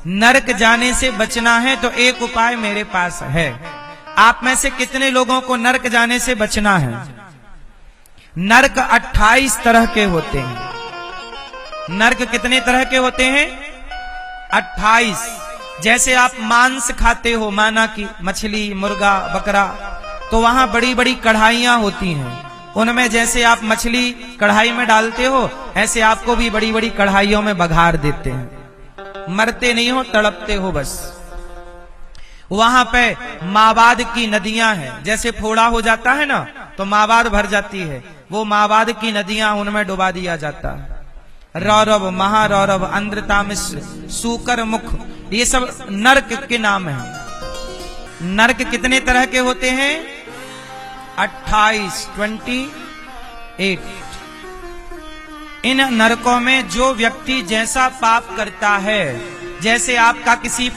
नरक जाने से बचना है तो एक उपाय मेरे पास है। आप में से कितने लोगों को नरक जाने से बचना है? नरक 28 तरह के होते हैं। नरक कितने तरह के होते हैं? 28। जैसे आप मांस खाते हो, माना कि मछली, मुर्गा, बकरा, तो वहां बड़ी बड़ी कढ़ाइयां होती हैं। उनमें जैसे आप मछली कढ़ाई में डालते हो, ऐसे आपको भी बड़ी बड़ी कढ़ाइयों में बघार देते हैं। मरते नहीं हो, तड़पते हो बस। वहां पे मावाद की नदियां हैं। जैसे फोड़ा हो जाता है ना, तो मावाद भर जाती है। वो मावाद की नदियां, उनमें डुबा दिया जाता है। रौरव, महारौरव, अंध्रतामिश्र, सूकर मुख, ये सब नरक के नाम हैं। नरक कितने तरह के होते हैं? 28। इन नरकों में जो व्यक्ति जैसा पाप करता है, जैसे आपका किसी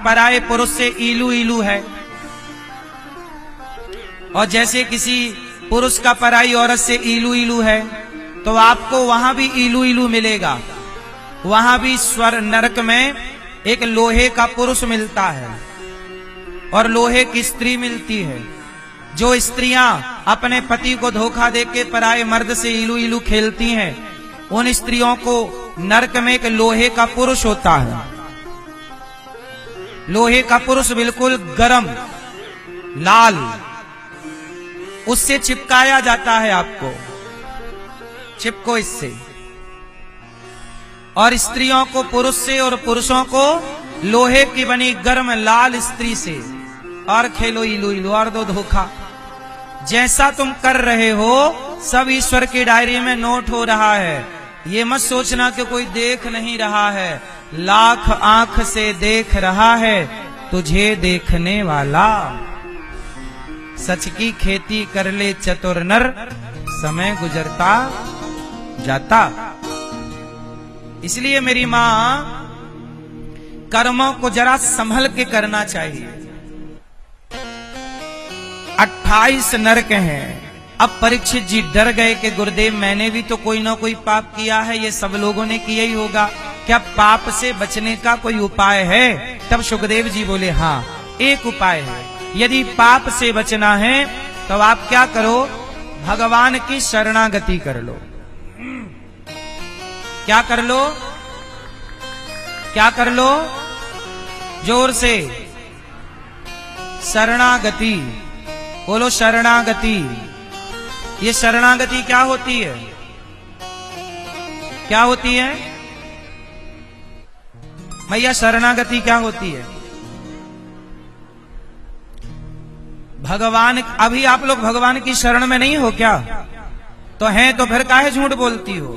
पराये पुरुष से ईलू ईलू है, और जैसे किसी पुरुष का पराई औरत से ईलू ईलू है, तो आपको वहां भी ईलू ईलू मिलेगा। वहां भी स्वर नरक में एक लोहे का पुरुष मिलता है और लोहे की स्त्री मिलती है। जो स्त्रियां अपने पति को धोखा देके पराये मर्द से ईलू ईलू खेलती हैं, उन स्त्रियों को नरक में एक लोहे का पुरुष होता है। लोहे का पुरुष बिल्कुल गरम, लाल, उससे चिपकाया जाता है। आपको चिपको इससे। और स्त्रियों को पुरुष से और पुरुषों को लोहे की बनी गर्म लाल स्त्री से। और खेलो ईलू ईलू और दो धोखा। जैसा तुम कर रहे हो सब ईश्वर की डायरी में नोट हो रहा है। ये मत सोचना कि कोई देख नहीं रहा है। लाख आंख से देख रहा है तुझे देखने वाला। सच की खेती कर ले चतुर नर, समय गुजरता जाता। इसलिए मेरी मां, कर्मों को जरा संभल के करना चाहिए। 28 नरक हैं। अब परीक्षित जी डर गए कि गुरुदेव, मैंने भी तो कोई ना कोई पाप किया है, ये सब लोगों ने किया ही होगा, क्या पाप से बचने का कोई उपाय है? तब सुखदेव जी बोले, हाँ, एक उपाय है। यदि पाप से बचना है तो आप क्या करो? भगवान की शरणागति कर लो। क्या कर लो? क्या कर लो? जोर से, शरणागति बोलो। शरणागति। ये शरणागति क्या होती है? क्या होती है भैया? शरणागति क्या होती है? भगवान, अभी आप लोग भगवान की शरण में नहीं हो क्या? तो हैं तो फिर काहे झूठ बोलती हो,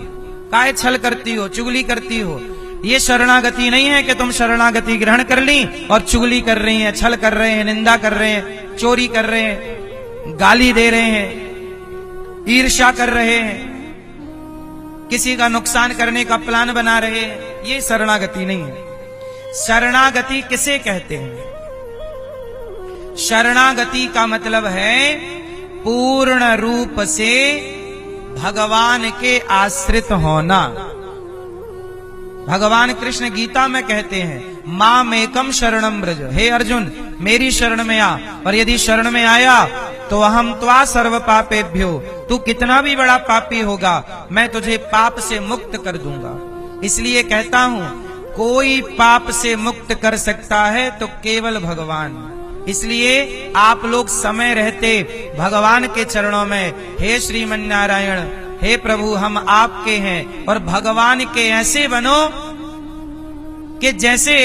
काहे छल करती हो, चुगली करती हो? ये शरणागति नहीं है कि तुम शरणागति ग्रहण कर ली और चुगली कर रही हैं, छल कर रहे हैं, निंदा कर रहे हैं, चोरी कर रहे हैं, गाली दे रहे हैं, ईर्ष्या कर रहे हैं, किसी का नुकसान करने का प्लान बना रहे हैं। ये शरणागति नहीं है। शरणागति किसे कहते हैं? शरणागति का मतलब है पूर्ण रूप से भगवान के आश्रित होना। भगवान कृष्ण गीता में कहते हैं, माम एकम शरणम ब्रज। हे अर्जुन, मेरी शरण में आ, और यदि शरण में आया तो अहम त्वा सर्व पापेभ्यो, तू कितना भी बड़ा पापी होगा मैं तुझे पाप से मुक्त कर दूंगा। इसलिए कहता हूं, कोई पाप से मुक्त कर सकता है तो केवल भगवान। इसलिए आप लोग समय रहते भगवान के चरणों में, हे श्रीमन नारायण, हे प्रभु, हम आपके हैं, और भगवान के ऐसे बनो कि जैसे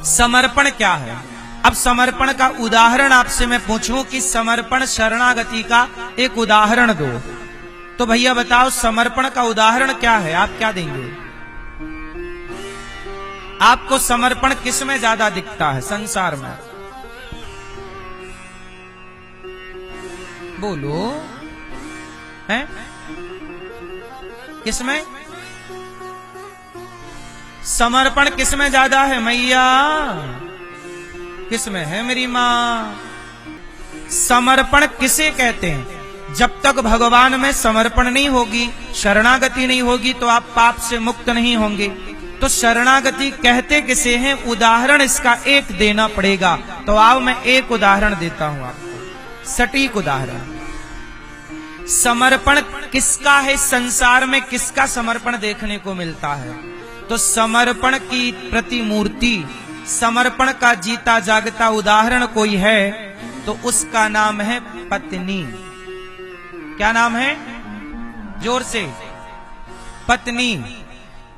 समर्पण क्या है। अब समर्पण का उदाहरण आपसे मैं पूछूं कि समर्पण शरणागति का एक उदाहरण दो, तो भैया बताओ समर्पण का उदाहरण क्या है? आप क्या देंगे? आपको समर्पण किस में ज्यादा दिखता है संसार में? बोलो, है किसमें समर्पण किसमें ज्यादा है मैया? किसमें है मेरी मां? समर्पण किसे कहते हैं? जब तक भगवान में समर्पण नहीं होगी, शरणागति नहीं होगी, तो आप पाप से मुक्त नहीं होंगे। तो शरणागति कहते किसे हैं, उदाहरण इसका एक देना पड़ेगा। तो आओ मैं एक उदाहरण देता हूं आपको, सटीक उदाहरण। समर्पण किसका है, संसार में किसका समर्पण देखने को मिलता है? तो समर्पण की प्रतिमूर्ति, समर्पण का जीता जागता उदाहरण कोई है तो उसका नाम है पत्नी। क्या नाम है? जोर से, पत्नी।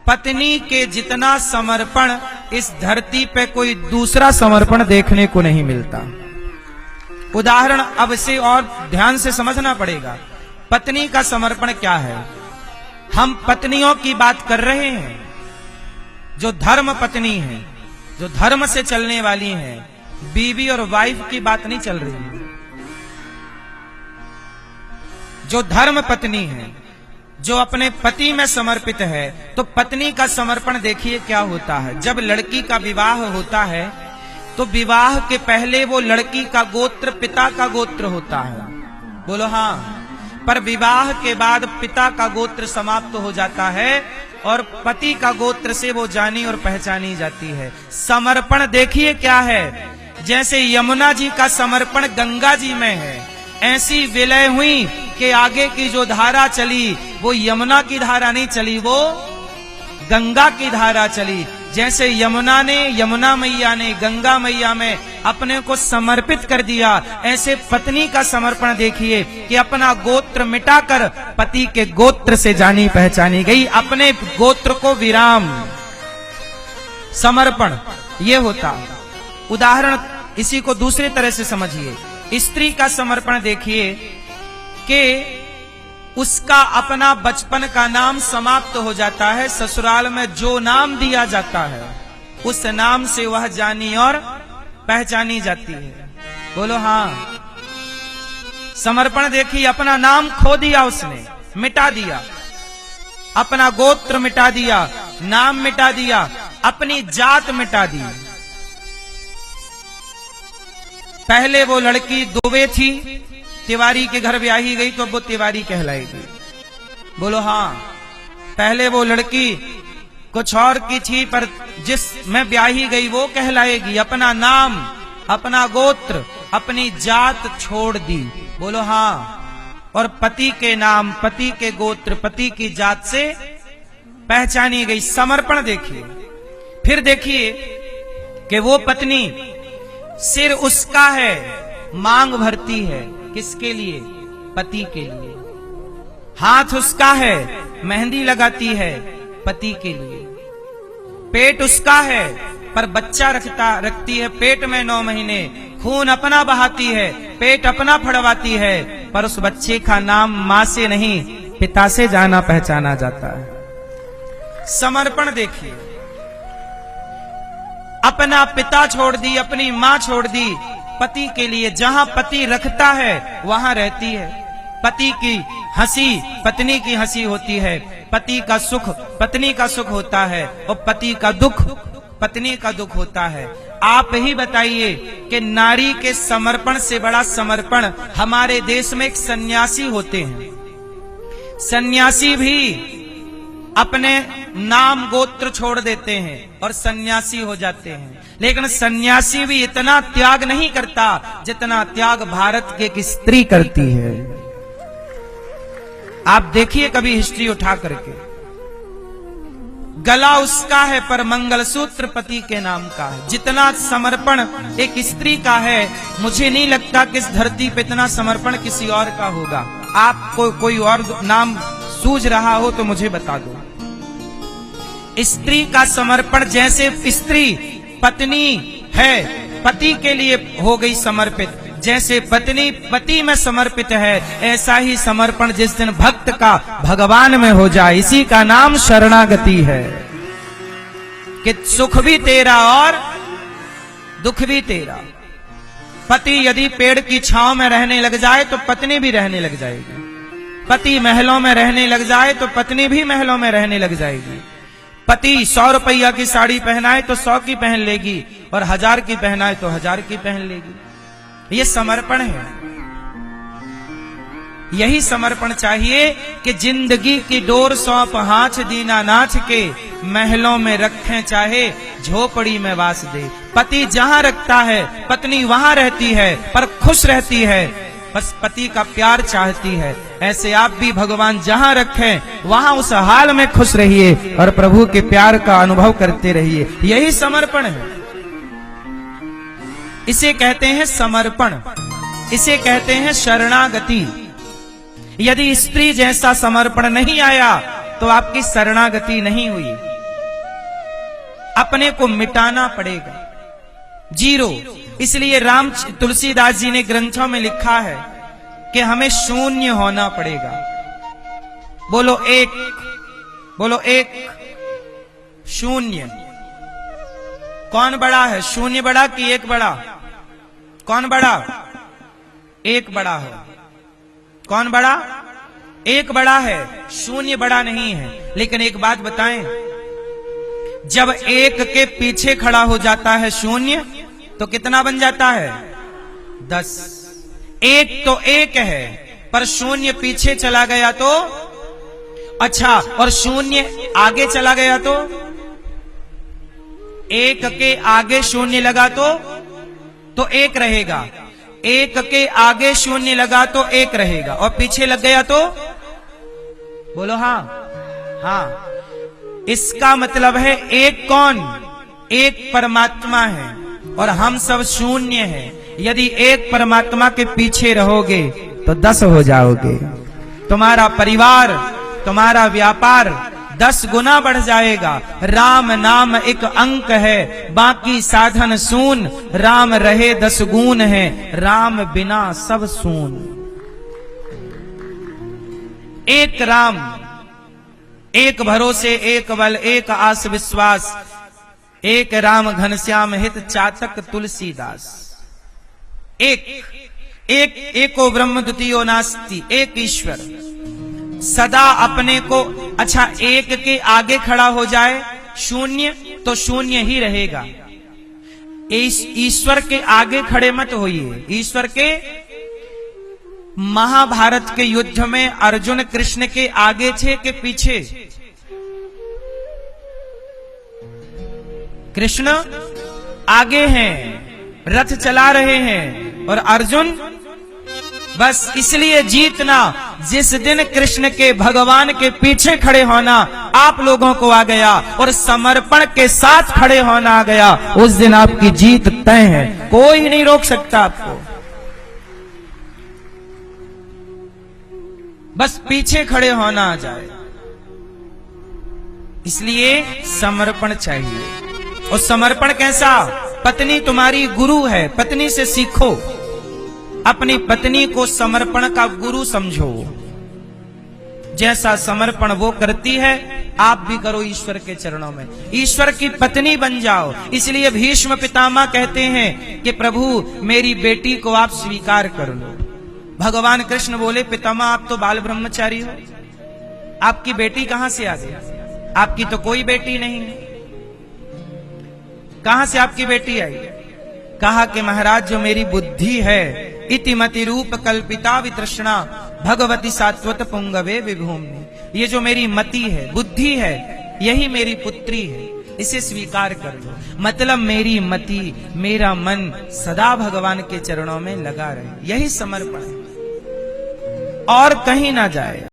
पत्नी के जितना समर्पण इस धरती पे कोई दूसरा समर्पण देखने को नहीं मिलता। उदाहरण अब से और ध्यान से समझना पड़ेगा। पत्नी का समर्पण क्या है? हम पत्नियों की बात कर रहे हैं, जो धर्म पत्नी है, जो धर्म से चलने वाली हैं। बीवी और वाइफ की बात नहीं चल रही है। जो धर्म पत्नी है, जो अपने पति में समर्पित है, तो पत्नी का समर्पण देखिए क्या होता है। जब लड़की का विवाह होता है तो विवाह के पहले वो लड़की का गोत्र पिता का गोत्र होता है, बोलो हाँ। पर विवाह के बाद पिता का गोत्र समाप्त हो जाता है और पति का गोत्र से वो जानी और पहचानी जाती है। समर्पण देखिए क्या है। जैसे यमुना जी का समर्पण गंगा जी में है, ऐसी विलय हुई कि आगे की जो धारा चली वो यमुना की धारा नहीं चली, वो गंगा की धारा चली। जैसे यमुना मैया ने गंगा मैया में अपने को समर्पित कर दिया, ऐसे पत्नी का समर्पण देखिए कि अपना गोत्र मिटाकर पति के गोत्र से जानी पहचानी गई, अपने गोत्र को विराम। समर्पण ये होता। उदाहरण इसी को दूसरे तरह से समझिए। स्त्री का समर्पण देखिए कि उसका अपना बचपन का नाम समाप्त हो जाता है, ससुराल में जो नाम दिया जाता है उस नाम से वह जानी और पहचानी जाती है, बोलो हाँ। समर्पण देखिए, अपना नाम खो दिया उसने, मिटा दिया, अपना गोत्र मिटा दिया, नाम मिटा दिया, अपनी जात मिटा दी। पहले वो लड़की दुबे थी, तिवारी के घर ब्याही गई तो वो तिवारी कहलाएगी, बोलो हाँ। पहले वो लड़की कुछ और की थी पर जिस में ब्याही गई वो कहलाएगी। अपना नाम, अपना गोत्र, अपनी जात छोड़ दी, बोलो हाँ। और पति के नाम, पति के गोत्र, पति की जात से पहचानी गई। समर्पण देखिए। फिर देखिए कि वो पत्नी, सिर उसका है, मांग भरती है, किसके लिए? पति के लिए। हाथ उसका है, मेहंदी लगाती है, पति के लिए। पेट उसका है पर बच्चा रखती है पेट में 9 महीने, खून अपना बहाती है, पेट अपना फड़वाती है, पर उस बच्चे का नाम मां से नहीं पिता से जाना पहचाना जाता है। समर्पण देखिए। अपना पिता छोड़ दी, अपनी मां छोड़ दी पति के लिए। जहां पति रखता है वहां रहती है। पति की हंसी पत्नी की हंसी होती है, पति का सुख पत्नी का सुख होता है और पति का दुख पत्नी का दुख होता है। आप ही बताइए कि नारी के समर्पण से बड़ा समर्पण हमारे देश में एक सन्यासी होते हैं। सन्यासी भी अपने नाम गोत्र छोड़ देते हैं और सन्यासी हो जाते हैं, लेकिन सन्यासी भी इतना त्याग नहीं करता जितना त्याग भारत की एक स्त्री करती है। आप देखिए कभी हिस्ट्री उठा करके। गला उसका है पर मंगलसूत्र पति के नाम का है। जितना समर्पण एक स्त्री का है, मुझे नहीं लगता कि इस धरती पे इतना समर्पण किसी और का होगा। आपको कोई और नाम सूझ रहा हो तो मुझे बता दो। स्त्री का समर्पण, जैसे स्त्री पत्नी है, पति के लिए हो गई समर्पित, जैसे पत्नी पति में समर्पित है, ऐसा ही समर्पण जिस दिन भक्त का भगवान में हो जाए, इसी का नाम शरणागति है। कि सुख भी तेरा और दुख भी तेरा। पति यदि पेड़ की छांव में रहने लग जाए तो पत्नी भी रहने लग जाएगी। पति महलों में रहने लग जाए तो पत्नी भी महलों में रहने लग जाएगी। पति 100 रुपया की साड़ी पहनाए तो 100 की पहन लेगी और 1000 की पहनाए तो 1000 की पहन लेगी। ये समर्पण है। यही समर्पण चाहिए कि जिंदगी की डोर सौंप हाथ दीनानाथ के, महलों में रखें चाहे झोपड़ी में वास दे। पति जहां रखता है पत्नी वहां रहती है, पर खुश रहती है, बस पति का प्यार चाहती है। ऐसे आप भी भगवान जहां रखें वहां उस हाल में खुश रहिए और प्रभु के प्यार का अनुभव करते रहिए। यही समर्पण है। इसे कहते हैं समर्पण, इसे कहते हैं शरणागति। यदि स्त्री जैसा समर्पण नहीं आया तो आपकी शरणागति नहीं हुई। अपने को मिटाना पड़ेगा, जीरो। इसलिए राम तुलसीदास जी ने ग्रंथों में लिखा है कि हमें शून्य होना पड़ेगा। बोलो एक, बोलो एक। शून्य। कौन बड़ा है, शून्य बड़ा कि एक बड़ा? कौन बड़ा? एक बड़ा है। कौन बड़ा? एक बड़ा है, शून्य बड़ा नहीं है। लेकिन एक बात बताएं, जब एक के पीछे खड़ा हो जाता है शून्य तो कितना बन जाता है? 10। एक तो एक है, पर शून्य पीछे चला गया तो अच्छा, और शून्य आगे चला गया तो? एक के आगे शून्य लगा तो एक रहेगा। एक के आगे शून्य लगा तो एक रहेगा, और पीछे लग गया तो? बोलो हाँ। हाँ, इसका मतलब है एक कौन? एक परमात्मा है और हम सब शून्य हैं। यदि एक परमात्मा के पीछे रहोगे तो 10 हो जाओगे। तुम्हारा परिवार, तुम्हारा व्यापार 10 गुना बढ़ जाएगा। राम नाम एक अंक है, बाकी साधन सून। राम रहे 10 गुण है, राम बिना सब सून। एक राम, एक भरोसे, एक बल, एक आस विश्वास, एक राम घनश्याम हित चातक तुलसीदास। एक एक एको ब्रह्म द्वितीयो नास्ति, एक ईश्वर। सदा अपने को, अच्छा एक के आगे खड़ा हो जाए शून्य तो शून्य ही रहेगा। ईश्वर के आगे खड़े मत होइए। ईश्वर के, महाभारत के युद्ध में अर्जुन कृष्ण के आगे थे कि पीछे? कृष्ण आगे हैं, रथ चला रहे हैं, और अर्जुन बस इसलिए जीतना। जिस दिन कृष्ण के, भगवान के पीछे खड़े होना आप लोगों को आ गया और समर्पण के साथ खड़े होना आ गया, उस दिन आपकी जीत तय है। कोई नहीं रोक सकता आपको। बस पीछे खड़े होना आ जाए। इसलिए समर्पण चाहिए। और समर्पण कैसा? पत्नी तुम्हारी गुरु है, पत्नी से सीखो। अपनी पत्नी को समर्पण का गुरु समझो। जैसा समर्पण वो करती है आप भी करो ईश्वर के चरणों में। ईश्वर की पत्नी बन जाओ। इसलिए भीष्म पितामह कहते हैं कि प्रभु मेरी बेटी को आप स्वीकार कर लो। भगवान कृष्ण बोले पितामह आप तो बाल ब्रह्मचारी हो, आपकी बेटी कहां से आ गई? आपकी तो कोई बेटी नहीं है, कहां से आपकी बेटी आई? कहा कि महाराज जो मेरी बुद्धि है, इतिमति रूप कल्पिता वितृष्णा भगवती सात्वत पुंगवे विभूमि। ये जो मेरी मति है, बुद्धि है, यही मेरी पुत्री है, इसे स्वीकार कर लो। मतलब मेरी मति, मेरा मन सदा भगवान के चरणों में लगा रहे। यही समर्पण है, और कहीं ना जाए।